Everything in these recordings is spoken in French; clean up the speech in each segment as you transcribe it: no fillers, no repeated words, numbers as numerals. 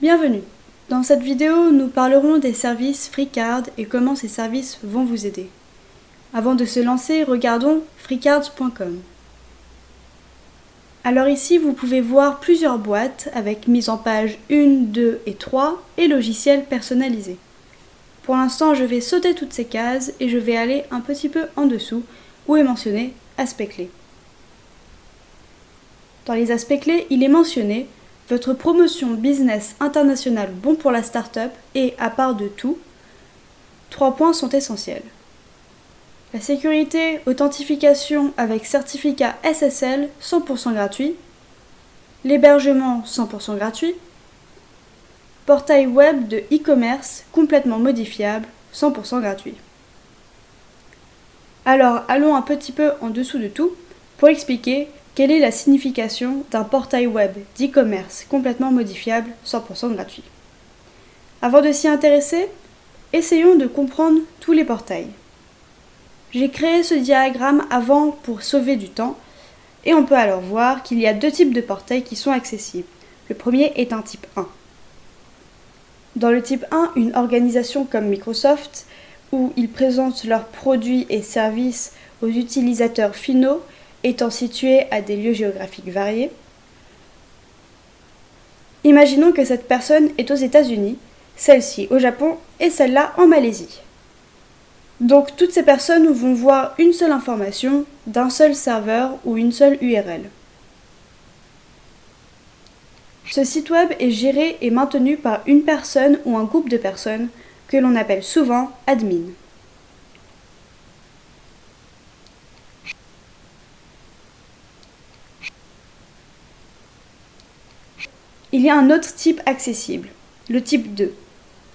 Bienvenue! Dans cette vidéo, nous parlerons des services FreeCard et comment ces services vont vous aider. Avant de se lancer, regardons freecards.com. Alors ici, vous pouvez voir plusieurs boîtes avec mise en page 1, 2 et 3 et logiciels personnalisés. Pour l'instant, je vais sauter toutes ces cases et je vais aller un petit peu en dessous où est mentionné Aspect clé. Dans les aspects clés, il est mentionné votre promotion business internationale bon pour la start-up et, à part de tout, 3 points sont essentiels. La sécurité, authentification avec certificat SSL 100% gratuit, l'hébergement 100% gratuit, portail web de e-commerce complètement modifiable 100% gratuit. Alors allons un petit peu en dessous de tout pour expliquer quelle est la signification d'un portail web d'e-commerce complètement modifiable 100% gratuit. Avant de s'y intéresser, essayons de comprendre tous les portails. J'ai créé ce diagramme avant pour sauver du temps et on peut alors voir qu'il y a 2 types de portails qui sont accessibles. Le premier est un type 1. Dans le type 1, une organisation comme Microsoft, où ils présentent leurs produits et services aux utilisateurs finaux, étant situés à des lieux géographiques variés. Imaginons que cette personne est aux États-Unis, celle-ci au Japon et celle-là en Malaisie. Donc toutes ces personnes vont voir une seule information d'un seul serveur ou une seule URL. Ce site web est géré et maintenu par une personne ou un groupe de personnes que l'on appelle souvent admin. Il y a un autre type accessible, le type 2.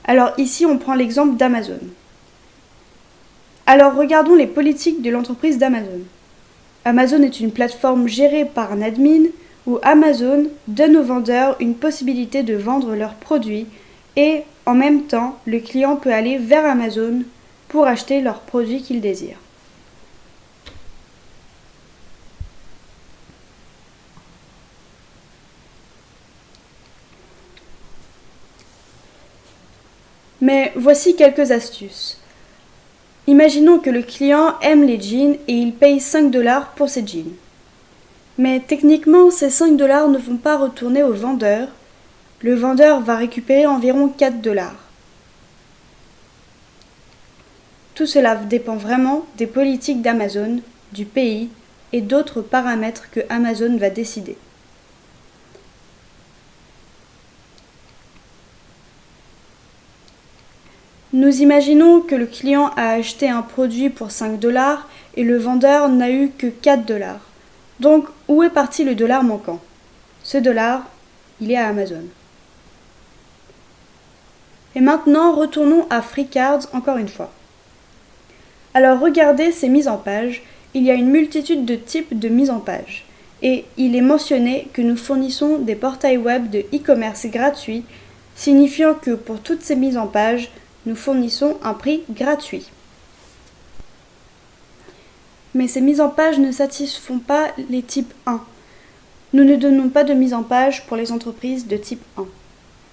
Alors ici, on prend l'exemple d'Amazon. Alors regardons les politiques de l'entreprise d'Amazon. Amazon est une plateforme gérée par un admin où Amazon donne aux vendeurs une possibilité de vendre leurs produits et en même temps, le client peut aller vers Amazon pour acheter leurs produits qu'il désire. Mais voici quelques astuces. Imaginons que le client aime les jeans et il paye 5$ pour ces jeans. Mais techniquement, ces 5$ ne vont pas retourner au vendeur. Le vendeur va récupérer environ 4$. Tout cela dépend vraiment des politiques d'Amazon, du pays et d'autres paramètres que Amazon va décider. Nous imaginons que le client a acheté un produit pour 5$ et le vendeur n'a eu que 4$. Donc, où est parti le dollar manquant? Ce dollar, il est à Amazon. Et maintenant, retournons à FreeCards encore une fois. Alors, regardez ces mises en page. Il y a une multitude de types de mises en page. Et il est mentionné que nous fournissons des portails web de e-commerce gratuits, signifiant que pour toutes ces mises en page, nous fournissons un prix gratuit. Mais ces mises en page ne satisfont pas les types 1. Nous ne donnons pas de mise en page pour les entreprises de type 1.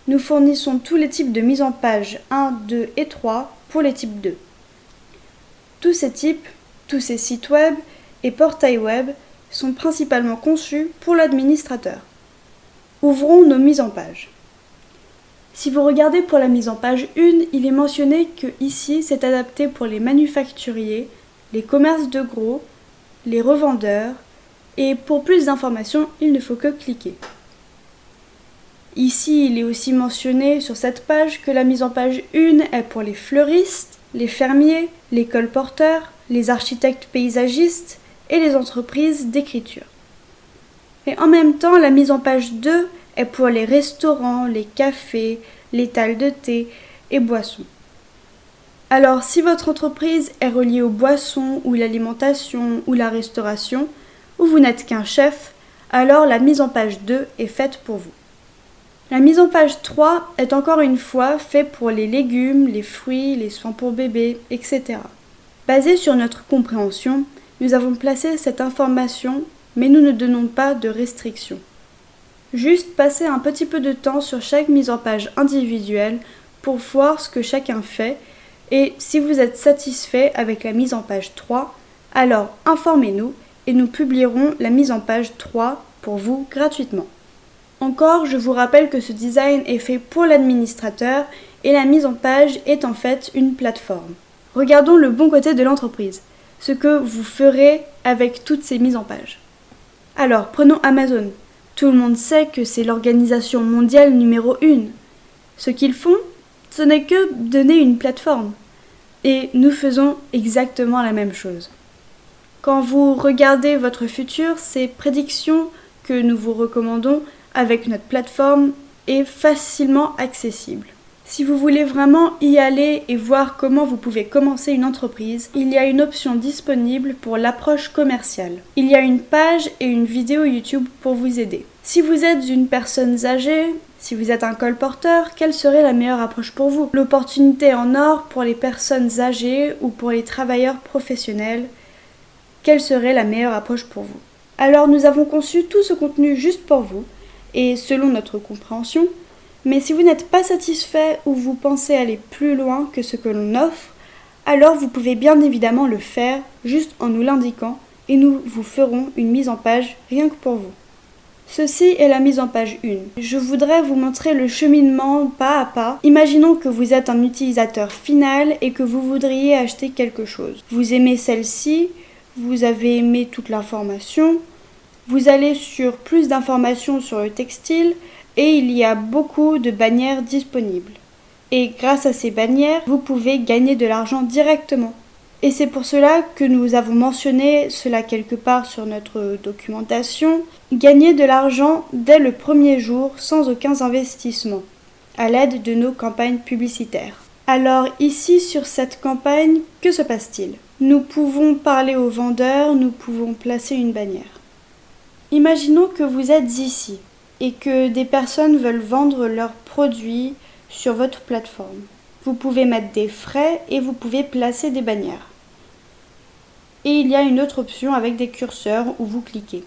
Nous fournissons tous les types de mise en page 1, 2 et 3 pour les types 2. Tous ces types, tous ces sites web et portails web sont principalement conçus pour l'administrateur. Ouvrons nos mises en page. Si vous regardez pour la mise en page 1, il est mentionné que ici c'est adapté pour les manufacturiers, les commerces de gros, les revendeurs, et pour plus d'informations, il ne faut que cliquer. Ici, il est aussi mentionné sur cette page que la mise en page 1 est pour les fleuristes, les fermiers, les colporteurs, les architectes paysagistes et les entreprises d'écriture. Et en même temps, la mise en page 2 est pour les restaurants, les cafés, les talles de thé et boissons. Alors, si votre entreprise est reliée aux boissons ou l'alimentation ou la restauration, ou vous n'êtes qu'un chef, alors la mise en page 2 est faite pour vous. La mise en page 3 est encore une fois faite pour les légumes, les fruits, les soins pour bébés, etc. Basée sur notre compréhension, nous avons placé cette information, mais nous ne donnons pas de restrictions. Juste passer un petit peu de temps sur chaque mise en page individuelle pour voir ce que chacun fait et si vous êtes satisfait avec la mise en page 3, alors informez-nous et nous publierons la mise en page 3 pour vous gratuitement. Encore, je vous rappelle que ce design est fait pour l'administrateur et la mise en page est en fait une plateforme. Regardons le bon côté de l'entreprise, ce que vous ferez avec toutes ces mises en page. Alors, prenons Amazon. Tout le monde sait que c'est l'organisation mondiale numéro 1. Ce qu'ils font, ce n'est que donner une plateforme. Et nous faisons exactement la même chose. Quand vous regardez votre futur, ces prédictions que nous vous recommandons avec notre plateforme est facilement accessible. Si vous voulez vraiment y aller et voir comment vous pouvez commencer une entreprise, il y a une option disponible pour l'approche commerciale. Il y a une page et une vidéo YouTube pour vous aider. Si vous êtes une personne âgée, si vous êtes un colporteur, quelle serait la meilleure approche pour vous? L'opportunité en or pour les personnes âgées ou pour les travailleurs professionnels, quelle serait la meilleure approche pour vous? Alors nous avons conçu tout ce contenu juste pour vous et selon notre compréhension. Mais si vous n'êtes pas satisfait ou vous pensez aller plus loin que ce que l'on offre, alors vous pouvez bien évidemment le faire juste en nous l'indiquant et nous vous ferons une mise en page rien que pour vous. Ceci est la mise en page 1. Je voudrais vous montrer le cheminement pas à pas. Imaginons que vous êtes un utilisateur final et que vous voudriez acheter quelque chose. Vous aimez celle-ci, vous avez aimé toute l'information, vous allez sur plus d'informations sur le textile, et il y a beaucoup de bannières disponibles. Et grâce à ces bannières, vous pouvez gagner de l'argent directement. Et c'est pour cela que nous avons mentionné cela quelque part sur notre documentation. Gagner de l'argent dès le premier jour sans aucun investissement, à l'aide de nos campagnes publicitaires. Alors ici sur cette campagne, que se passe-t-il? Nous pouvons parler aux vendeurs, nous pouvons placer une bannière. Imaginons que vous êtes ici et que des personnes veulent vendre leurs produits sur votre plateforme. Vous pouvez mettre des frais et vous pouvez placer des bannières. Et il y a une autre option avec des curseurs où vous cliquez.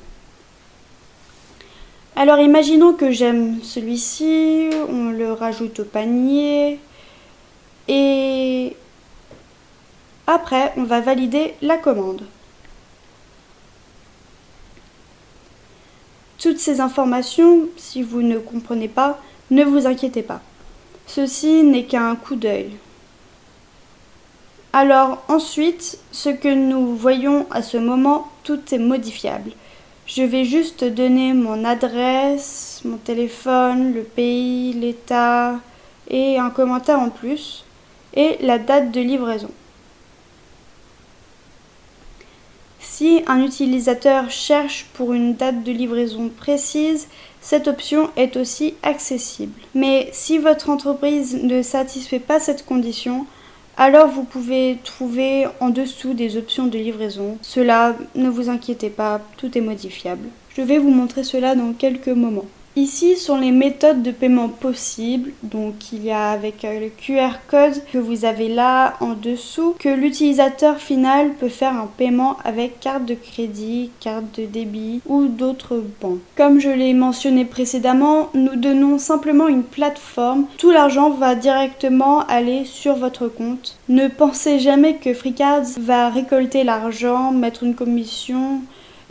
Alors imaginons que j'aime celui-ci, on le rajoute au panier et après on va valider la commande. Toutes ces informations, si vous ne comprenez pas, ne vous inquiétez pas. Ceci n'est qu'un coup d'œil. Alors ensuite, ce que nous voyons à ce moment, tout est modifiable. Je vais juste donner mon adresse, mon téléphone, le pays, l'état et un commentaire en plus et la date de livraison. Si un utilisateur cherche pour une date de livraison précise, cette option est aussi accessible. Mais si votre entreprise ne satisfait pas cette condition, alors vous pouvez trouver en dessous des options de livraison. Cela, ne vous inquiétez pas, tout est modifiable. Je vais vous montrer cela dans quelques moments. Ici sont les méthodes de paiement possibles, donc il y a avec le QR code que vous avez là en dessous, que l'utilisateur final peut faire un paiement avec carte de crédit, carte de débit ou d'autres banques. Comme je l'ai mentionné précédemment, nous donnons simplement une plateforme, tout l'argent va directement aller sur votre compte. Ne pensez jamais que FreeCards va récolter l'argent, mettre une commission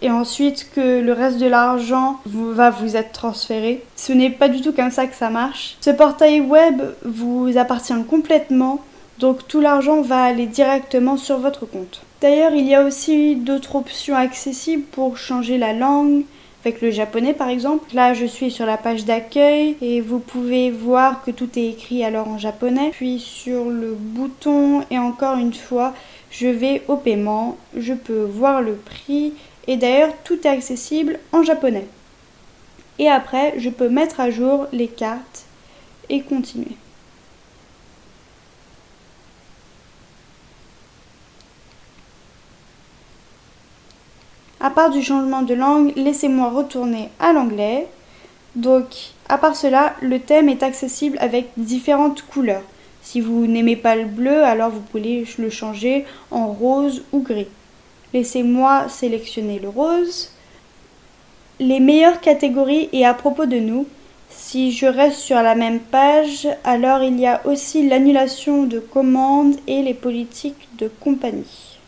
et ensuite que le reste de l'argent va vous être transféré. Ce n'est pas du tout comme ça que ça marche. Ce portail web vous appartient complètement, donc tout l'argent va aller directement sur votre compte. D'ailleurs, il y a aussi d'autres options accessibles pour changer la langue, avec le japonais par exemple. Là, je suis sur la page d'accueil et vous pouvez voir que tout est écrit alors en japonais. Puis sur le bouton, et encore une fois, je vais au paiement, je peux voir le prix. Et d'ailleurs, tout est accessible en japonais. Et après, je peux mettre à jour les cartes et continuer. À part du changement de langue, laissez-moi retourner à l'anglais. Donc, à part cela, le thème est accessible avec différentes couleurs. Si vous n'aimez pas le bleu, alors vous pouvez le changer en rose ou gris. Laissez-moi sélectionner le rose. les meilleures catégories et à propos de nous. Si je reste sur la même page, alors il y a aussi l'annulation de commandes et les politiques de compagnie.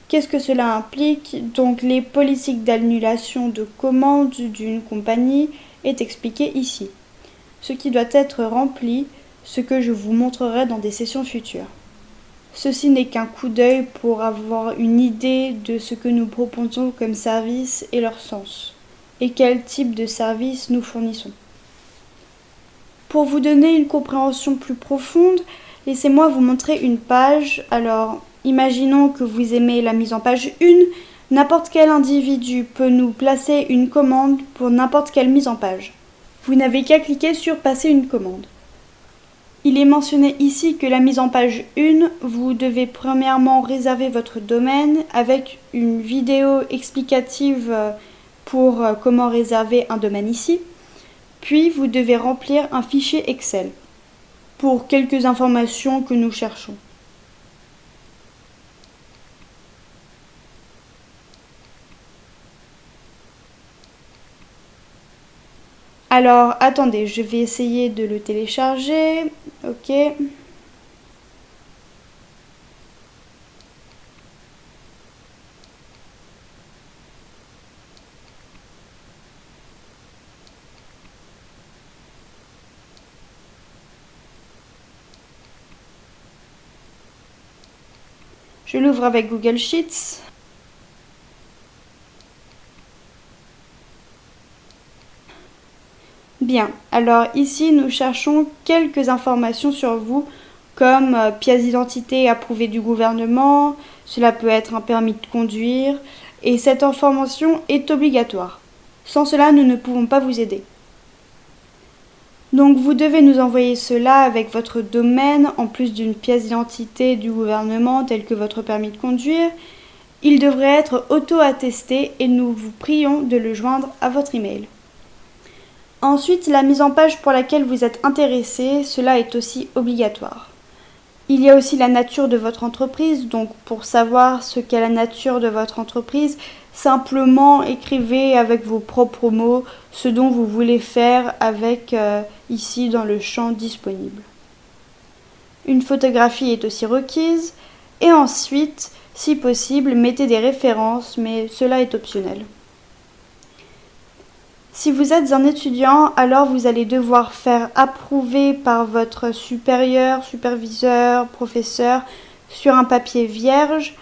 Qu'est-ce que cela implique? Donc les politiques d'annulation de commandes d'une compagnie est expliqué ici. Ce qui doit être rempli, ce que je vous montrerai dans des sessions futures. Ceci n'est qu'un coup d'œil pour avoir une idée de ce que nous proposons comme service et leur sens, et quel type de service nous fournissons. Pour vous donner une compréhension plus profonde, laissez-moi vous montrer une page. Alors, imaginons que vous aimez la mise en page 1. N'importe quel individu peut nous placer une commande pour n'importe quelle mise en page. Vous n'avez qu'à cliquer sur passer une commande. Il est mentionné ici que la mise en page 1, vous devez premièrement réserver votre domaine avec une vidéo explicative pour comment réserver un domaine ici. Puis vous devez remplir un fichier Excel pour quelques informations que nous cherchons. Alors, attendez, je vais essayer de le télécharger. Ok. Je l'ouvre avec Google Sheets. Bien, alors ici nous cherchons quelques informations sur vous, comme pièce d'identité approuvée du gouvernement, cela peut être un permis de conduire, et cette information est obligatoire. Sans cela, nous ne pouvons pas vous aider. Donc vous devez nous envoyer cela avec votre domaine, en plus d'une pièce d'identité du gouvernement telle que votre permis de conduire. Il devrait être auto-attesté et nous vous prions de le joindre à votre email. Ensuite, la mise en page pour laquelle vous êtes intéressé, cela est aussi obligatoire. Il y a aussi la nature de votre entreprise, donc pour savoir ce qu'est la nature de votre entreprise, simplement écrivez avec vos propres mots ce dont vous voulez faire avec ici dans le champ disponible. Une photographie est aussi requise et ensuite, si possible, mettez des références, mais cela est optionnel. Si vous êtes un étudiant, alors vous allez devoir faire approuver par votre supérieur, superviseur, professeur sur un papier vierge.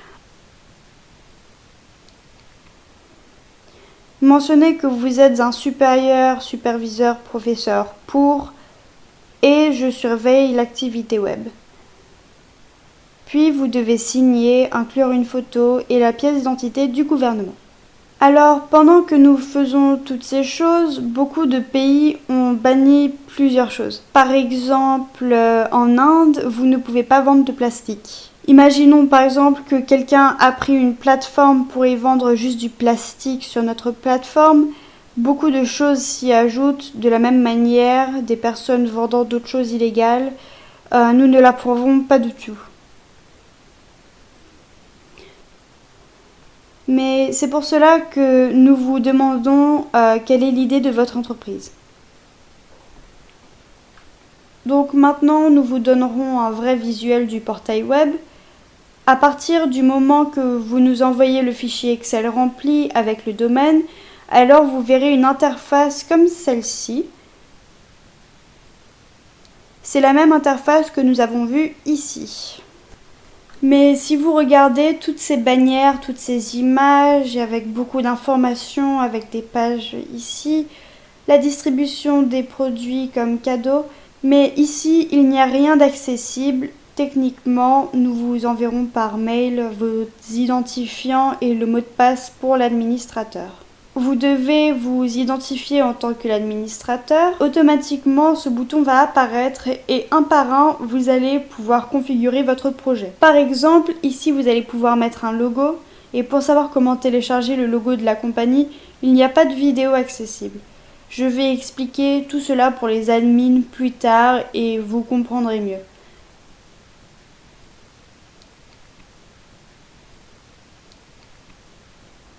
Mentionnez que vous êtes un supérieur, superviseur, professeur pour et je surveille l'activité web. Puis vous devez signer, inclure une photo et la pièce d'identité du gouvernement. Alors, pendant que nous faisons toutes ces choses, beaucoup de pays ont banni plusieurs choses. Par exemple, en Inde, vous ne pouvez pas vendre de plastique. Imaginons par exemple que quelqu'un a pris une plateforme pour y vendre juste du plastique sur notre plateforme. Beaucoup de choses s'y ajoutent. De la même manière, des personnes vendant d'autres choses illégales, nous ne l'approuvons pas du tout. Mais c'est pour cela que nous vous demandons quelle est l'idée de votre entreprise. Donc maintenant, nous vous donnerons un vrai visuel du portail web. À partir du moment que vous nous envoyez le fichier Excel rempli avec le domaine, alors vous verrez une interface comme celle-ci. C'est la même interface que nous avons vue ici. Mais si vous regardez toutes ces bannières, toutes ces images avec beaucoup d'informations, avec des pages ici, la distribution des produits comme cadeaux, mais ici il n'y a rien d'accessible. Techniquement, nous vous enverrons par mail vos identifiants et le mot de passe pour l'administrateur. Vous devez vous identifier en tant que l'administrateur. Automatiquement, ce bouton va apparaître et un par un, vous allez pouvoir configurer votre projet. Par exemple, ici, vous allez pouvoir mettre un logo. Et pour savoir comment télécharger le logo de la compagnie, il n'y a pas de vidéo accessible. Je vais expliquer tout cela pour les admins plus tard et vous comprendrez mieux.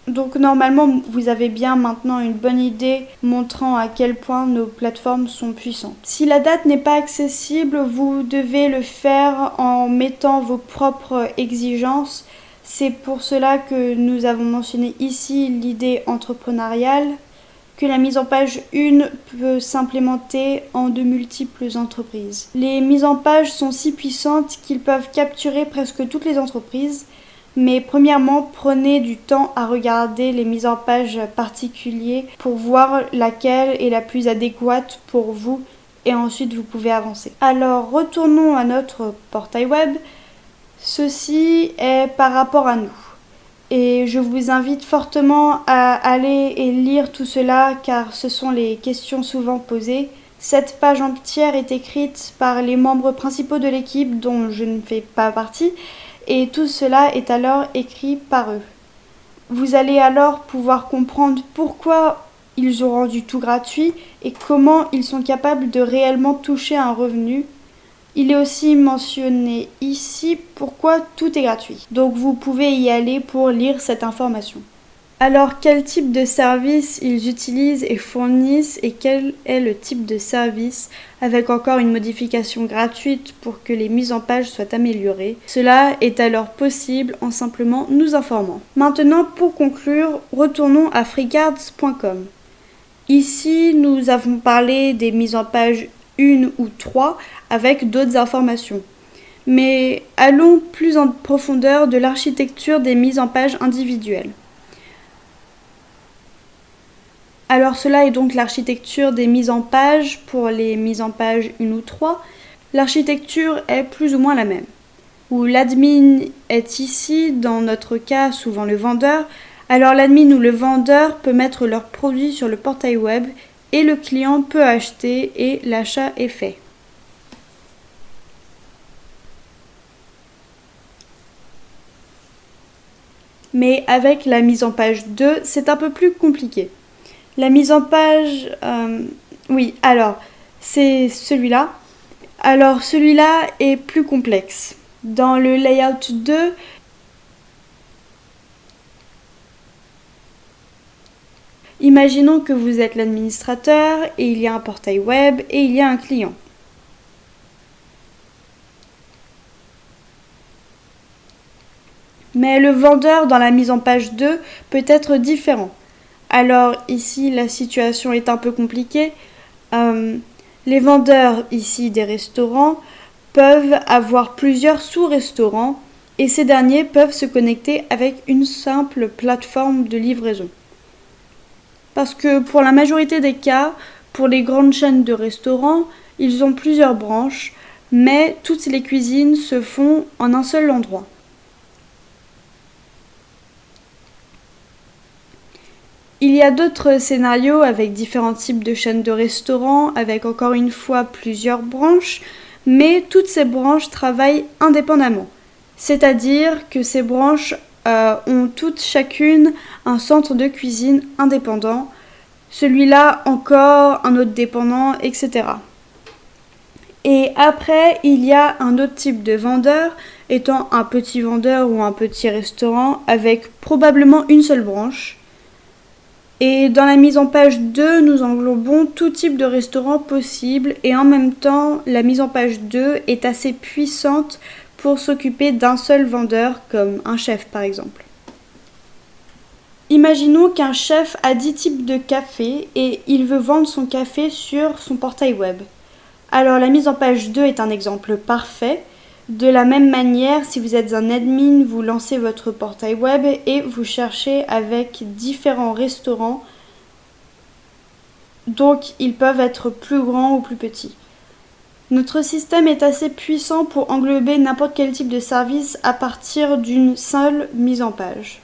Donc normalement, vous avez bien maintenant une bonne idée montrant à quel point nos plateformes sont puissantes. Si la date n'est pas accessible, vous devez le faire en mettant vos propres exigences. C'est pour cela que nous avons mentionné ici l'idée entrepreneuriale, que la mise en page 1 peut s'implémenter en de multiples entreprises. Les mises en page sont si puissantes qu'ils peuvent capturer presque toutes les entreprises. Mais premièrement, prenez du temps à regarder les mises en page particulières pour voir laquelle est la plus adéquate pour vous et ensuite vous pouvez avancer. Alors retournons à notre portail web. Ceci est par rapport à nous. Et je vous invite fortement à aller et lire tout cela car ce sont les questions souvent posées. Cette page entière est écrite par les membres principaux de l'équipe dont je ne fais pas partie. Et tout cela est alors écrit par eux. Vous allez alors pouvoir comprendre pourquoi ils ont rendu tout gratuit et comment ils sont capables de réellement toucher un revenu. Il est aussi mentionné ici pourquoi tout est gratuit. Donc vous pouvez y aller pour lire cette information. Alors quel type de service ils utilisent et fournissent et quel est le type de service avec encore une modification gratuite pour que les mises en page soient améliorées. Cela est alors possible en simplement nous informant. Maintenant pour conclure, retournons à freecards.com. Ici nous avons parlé des mises en page 1 ou 3 avec d'autres informations. Mais allons plus en profondeur de l'architecture des mises en page individuelles. Alors cela est donc l'architecture des mises en page pour les mises en page 1 ou 3. L'architecture est plus ou moins la même. Où l'admin est ici, dans notre cas souvent le vendeur, alors l'admin ou le vendeur peut mettre leurs produits sur le portail web et le client peut acheter et l'achat est fait. Mais avec la mise en page 2, c'est un peu plus compliqué. La mise en page, c'est celui-là. Alors celui-là est plus complexe. Dans le layout 2, imaginons que vous êtes l'administrateur et il y a un portail web et il y a un client. Mais le vendeur dans la mise en page 2 peut être différent. Alors ici, la situation est un peu compliquée. Les vendeurs ici des restaurants peuvent avoir plusieurs sous-restaurants et ces derniers peuvent se connecter avec une simple plateforme de livraison. Parce que pour la majorité des cas, pour les grandes chaînes de restaurants, ils ont plusieurs branches, mais toutes les cuisines se font en un seul endroit. Il y a d'autres scénarios avec différents types de chaînes de restaurants, avec encore une fois plusieurs branches, mais toutes ces branches travaillent indépendamment. C'est-à-dire que ces branches ont toutes chacune un centre de cuisine indépendant, celui-là encore un autre dépendant, etc. Et après, il y a un autre type de vendeur, étant un petit vendeur ou un petit restaurant avec probablement une seule branche. Et dans la mise en page 2, nous englobons tout type de restaurant possible et en même temps, la mise en page 2 est assez puissante pour s'occuper d'un seul vendeur, comme un chef par exemple. Imaginons qu'un chef a 10 types de café et il veut vendre son café sur son portail web. Alors la mise en page 2 est un exemple parfait. De la même manière, si vous êtes un admin, vous lancez votre portail web et vous cherchez avec différents restaurants. Donc, ils peuvent être plus grands ou plus petits. Notre système est assez puissant pour englober n'importe quel type de service à partir d'une seule mise en page.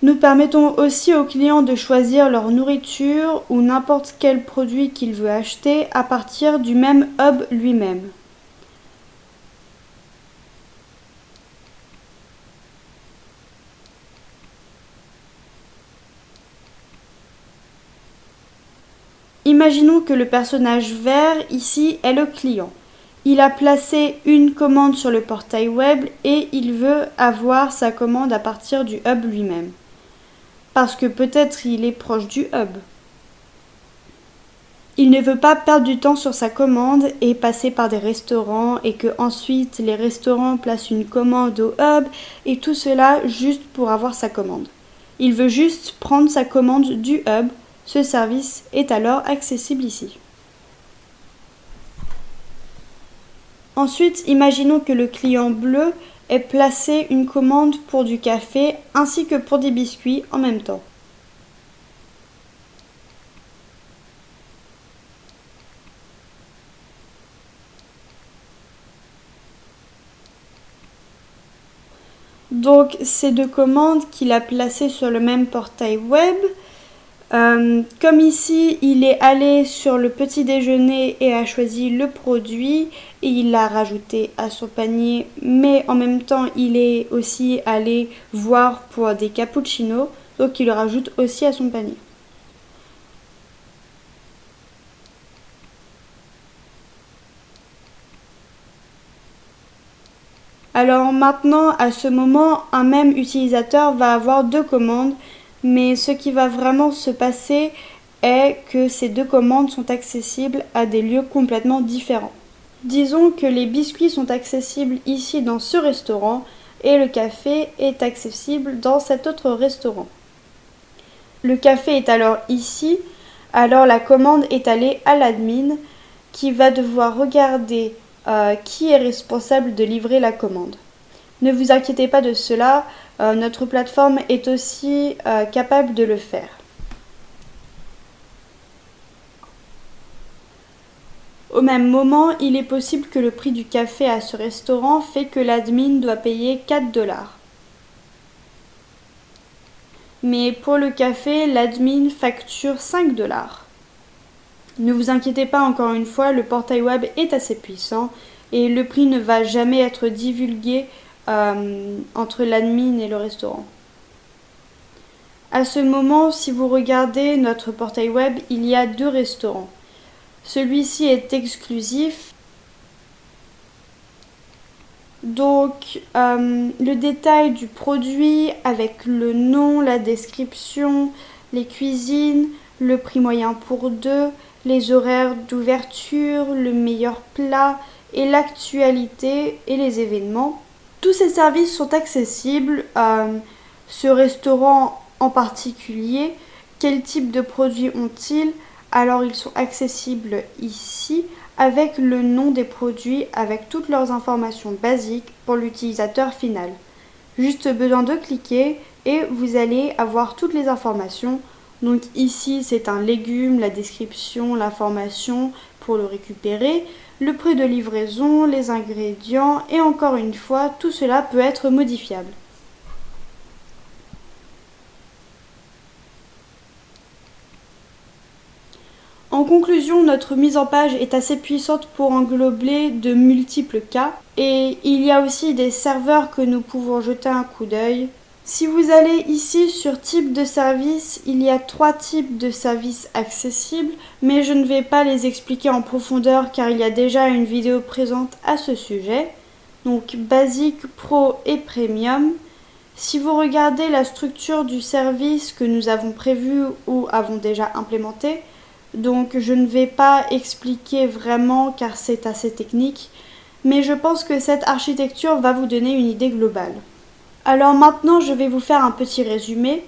Nous permettons aussi aux clients de choisir leur nourriture ou n'importe quel produit qu'il veut acheter à partir du même hub lui-même. Imaginons que le personnage vert ici est le client Il a placé une commande sur le portail web et il veut avoir sa commande à partir du hub lui-même. Parce que peut-être il est proche du hub. Il ne veut pas perdre du temps sur sa commande et passer par des restaurants et que ensuite les restaurants placent une commande au hub et tout cela juste pour avoir sa commande. Il veut juste prendre sa commande du hub. Ce service est alors accessible ici. Ensuite, imaginons que le client bleu ait placé une commande pour du café ainsi que pour des biscuits en même temps. Donc, ces deux commandes qu'il a placées sur le même portail web. Comme ici, il est allé sur le petit déjeuner et a choisi le produit et il l'a rajouté à son panier, mais en même temps, il est aussi allé voir pour des cappuccinos, donc il le rajoute aussi à son panier. Alors maintenant, à ce moment, un même utilisateur va avoir deux commandes, mais ce qui va vraiment se passer est que ces deux commandes sont accessibles à des lieux complètement différents. Disons que les biscuits sont accessibles ici dans ce restaurant et le café est accessible dans cet autre restaurant. Le café est alors ici, alors la commande est allée à l'admin qui va devoir regarder qui est responsable de livrer la commande. Ne vous inquiétez pas de cela, notre plateforme est aussi capable de le faire. Au même moment, il est possible que le prix du café à ce restaurant fait que l'admin doit payer 4 $. Mais pour le café, l'admin facture 5 $. Ne vous inquiétez pas, encore une fois, le portail web est assez puissant et le prix ne va jamais être divulgué entre l'admin et le restaurant. À ce moment, si vous regardez notre portail web, il y a deux restaurants. Celui-ci est exclusif. Donc, le détail du produit avec le nom, la description, les cuisines, le prix moyen pour deux, les horaires d'ouverture, le meilleur plat et l'actualité et les événements. Tous ces services sont accessibles. Ce restaurant en particulier, quel type de produits ont-ils? Alors ils sont accessibles ici avec le nom des produits, avec toutes leurs informations basiques pour l'utilisateur final. Juste besoin de cliquer et vous allez avoir toutes les informations. Donc ici c'est un légume, la description, l'information pour le récupérer, le prix de livraison, les ingrédients et encore une fois tout cela peut être modifiable. En conclusion, notre mise en page est assez puissante pour englober de multiples cas et il y a aussi des serveurs que nous pouvons jeter un coup d'œil. Si vous allez ici sur type de service, il y a 3 types de services accessibles, mais je ne vais pas les expliquer en profondeur car il y a déjà une vidéo présente à ce sujet. Donc basique, pro et premium. Si vous regardez la structure du service que nous avons prévu ou avons déjà implémenté, donc je ne vais pas expliquer vraiment car c'est assez technique, mais je pense que cette architecture va vous donner une idée globale. Alors maintenant je vais vous faire un petit résumé.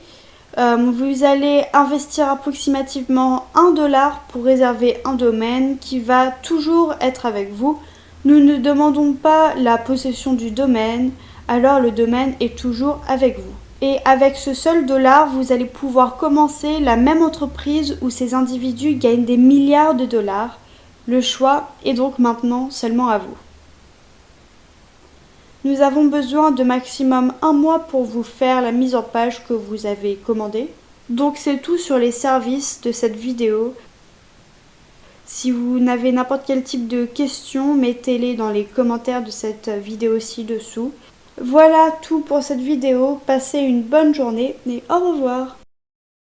Vous allez investir approximativement 1 $ pour réserver un domaine qui va toujours être avec vous. Nous ne demandons pas la possession du domaine, alors le domaine est toujours avec vous. Et avec ce seul dollar, vous allez pouvoir commencer la même entreprise où ces individus gagnent des milliards de dollars. Le choix est donc maintenant seulement à vous. Nous avons besoin de maximum 1 mois pour vous faire la mise en page que vous avez commandée. Donc c'est tout sur les services de cette vidéo. Si vous n'avez n'importe quel type de questions, mettez-les dans les commentaires de cette vidéo ci-dessous. Voilà tout pour cette vidéo, passez une bonne journée et au revoir.